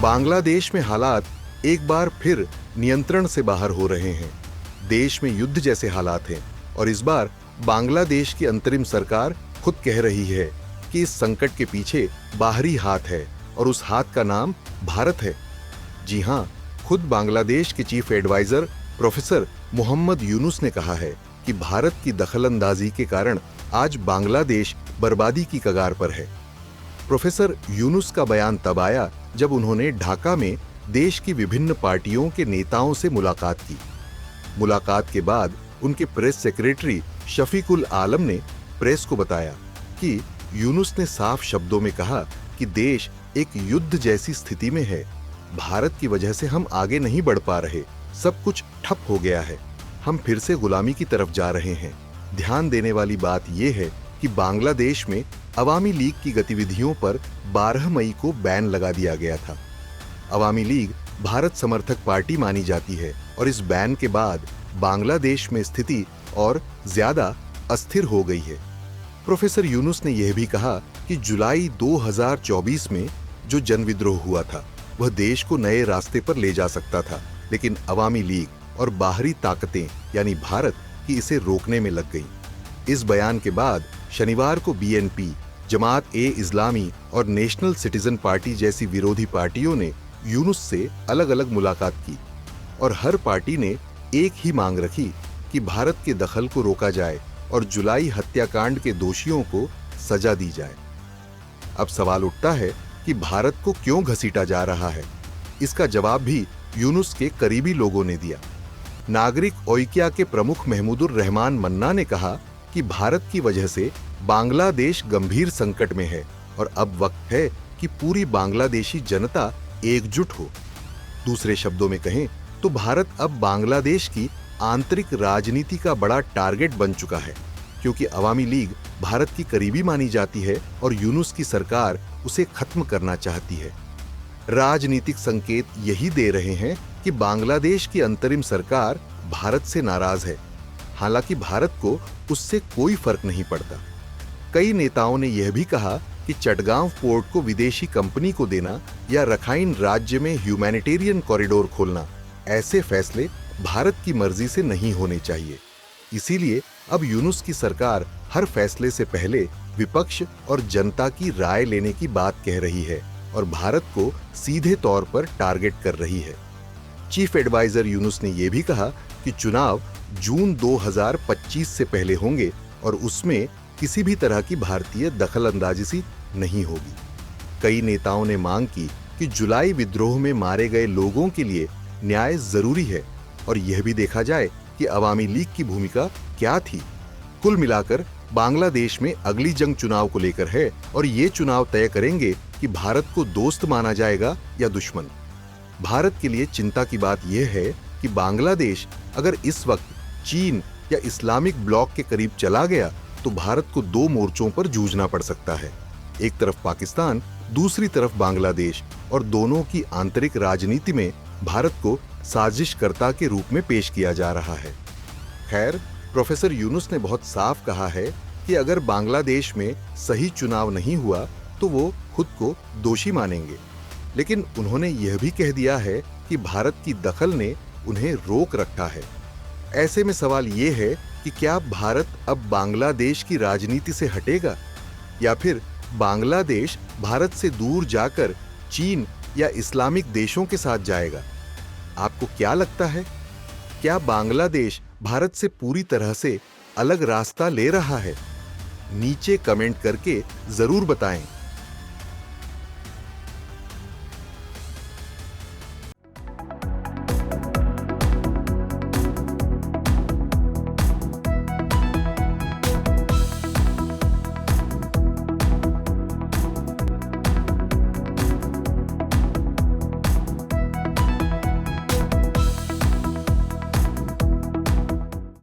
बांग्लादेश में हालात एक बार फिर नियंत्रण से बाहर हो रहे हैं। देश में युद्ध जैसे हालात हैं और इस बार बांग्लादेश की अंतरिम सरकार खुद कह रही है कि इस संकट के पीछे बाहरी हाथ है और उस हाथ का नाम भारत है। जी हां, खुद बांग्लादेश के chief adviser professor Muhammad Yunus ने कहा है कि भारत की दखलंदाजी के कारण आज बांग्लादेश बर्बादी की कगार पर है। प्रोफेसर यूनुस का बयान तब आया जब उन्होंने ढाका में देश की विभिन्न पार्टियों के नेताओं से मुलाकात की। मुलाकात के बाद उनके प्रेस सेक्रेटरी शफीकुल आलम ने प्रेस को बताया कि यूनुस ने साफ शब्दों में कहा कि देश एक युद्ध जैसी स्थिति में है। भारत की वजह से हम आगे नहीं बढ़ पा रहे, सब कुछ ठप हो गया है, हम फिर से गुलामी की तरफ जा रहे हैं। ध्यान देने वाली बात यह है कि बांग्लादेश में अवामी लीग की गतिविधियों पर 12 मई को बैन लगा दिया गया था। अवामी लीग भारत समर्थक पार्टी मानी जाती है और इस बैन के बाद बांग्लादेश में स्थिति और ज्यादा अस्थिर हो गई है। प्रोफेसर यूनुस ने यह भी कहा कि जुलाई 2024 में जो जनविद्रोह हुआ था वह देश को नए रास्ते पर ले जा सकता था, लेकिन अवामी लीग और बाहरी ताकतें यानी भारत की इसे रोकने में लग गई। इस बयान के बाद शनिवार को बीएनपी, जमात ए इस्लामी और नेशनल सिटीजन पार्टी जैसी विरोधी पार्टियों ने यूनुस से अलग अलग मुलाकात की और हर पार्टी ने एक ही मांग रखी कि भारत के दखल को रोका जाए और जुलाई हत्याकांड के दोषियों को सजा दी जाए। अब सवाल उठता है कि भारत को क्यों घसीटा जा रहा है। इसका जवाब भी यूनुस के करीबी लोगों ने दिया। नागरिक ओइक्या के प्रमुख महमूदुर रहमान मन्ना ने कहा कि भारत की वजह से बांग्लादेश गंभीर संकट में है और अब वक्त है कि पूरी बांग्लादेशी जनता एकजुट हो। दूसरे शब्दों में कहें तो भारत अब बांग्लादेश की आंतरिक राजनीति का बड़ा टारगेट बन चुका है, क्योंकि अवामी लीग भारत की करीबी मानी जाती है और यूनुस की सरकार उसे खत्म करना चाहती है। राजनीतिक संकेत यही दे रहे हैं कि बांग्लादेश की अंतरिम सरकार भारत से नाराज है, हालांकि भारत को उससे कोई फर्क नहीं पड़ता। कई नेताओं ने यह भी कहा कि चटगांव पोर्ट को विदेशी कंपनी को देना या रखाइन राज्य में ह्यूमैनिटेरियन कॉरिडोर खोलना, ऐसे फैसले भारत की मर्जी से नहीं होने चाहिए। इसीलिए अब यूनुस की सरकार हर फैसले से पहले विपक्ष और जनता की राय लेने की बात कह रही है और भारत को सीधे तौर पर टारगेट कर रही है। चीफ एडवाइजर यूनुस ने यह भी कहा कि चुनाव जून 2025 से पहले होंगे और उसमें किसी भी तरह की भारतीय दखलंदाजी नहीं होगी। कई नेताओं ने मांग की कि जुलाई विद्रोह में मारे गए लोगों के लिए न्याय जरूरी है और यह भी देखा जाए कि अवामी लीग की भूमिका क्या थी। कुल मिलाकर बांग्लादेश में अगली जंग चुनाव को लेकर है और ये चुनाव तय करेंगे कि भारत को दोस्त माना जाएगा या दुश्मन। भारत के लिए चिंता की बात यह है कि बांग्लादेश अगर इस वक्त चीन या इस्लामिक ब्लॉक के करीब चला गया तो भारत को दो मोर्चों पर जूझना पड़ सकता है। एक तरफ पाकिस्तान, दूसरी तरफ बांग्लादेश, और दोनों की आंतरिक राजनीति में भारत को साजिशकर्ता के रूप में पेश किया जा रहा है। खैर, प्रोफेसर यूनुस ने बहुत साफ कहा है कि अगर बांग्लादेश में सही चुनाव नहीं हुआ तो वो खुद को दोषी मानेंगे, लेकिन उन्होंने यह भी कह दिया है कि भारत की दखल ने उन्हें रोक रखा है। ऐसे में सवाल ये है कि क्या भारत अब बांग्लादेश की राजनीति से हटेगा या फिर बांग्लादेश भारत से दूर जाकर चीन या इस्लामिक देशों के साथ जाएगा? आपको क्या लगता है? क्या बांग्लादेश भारत से पूरी तरह से अलग रास्ता ले रहा है? नीचे कमेंट करके जरूर बताएं।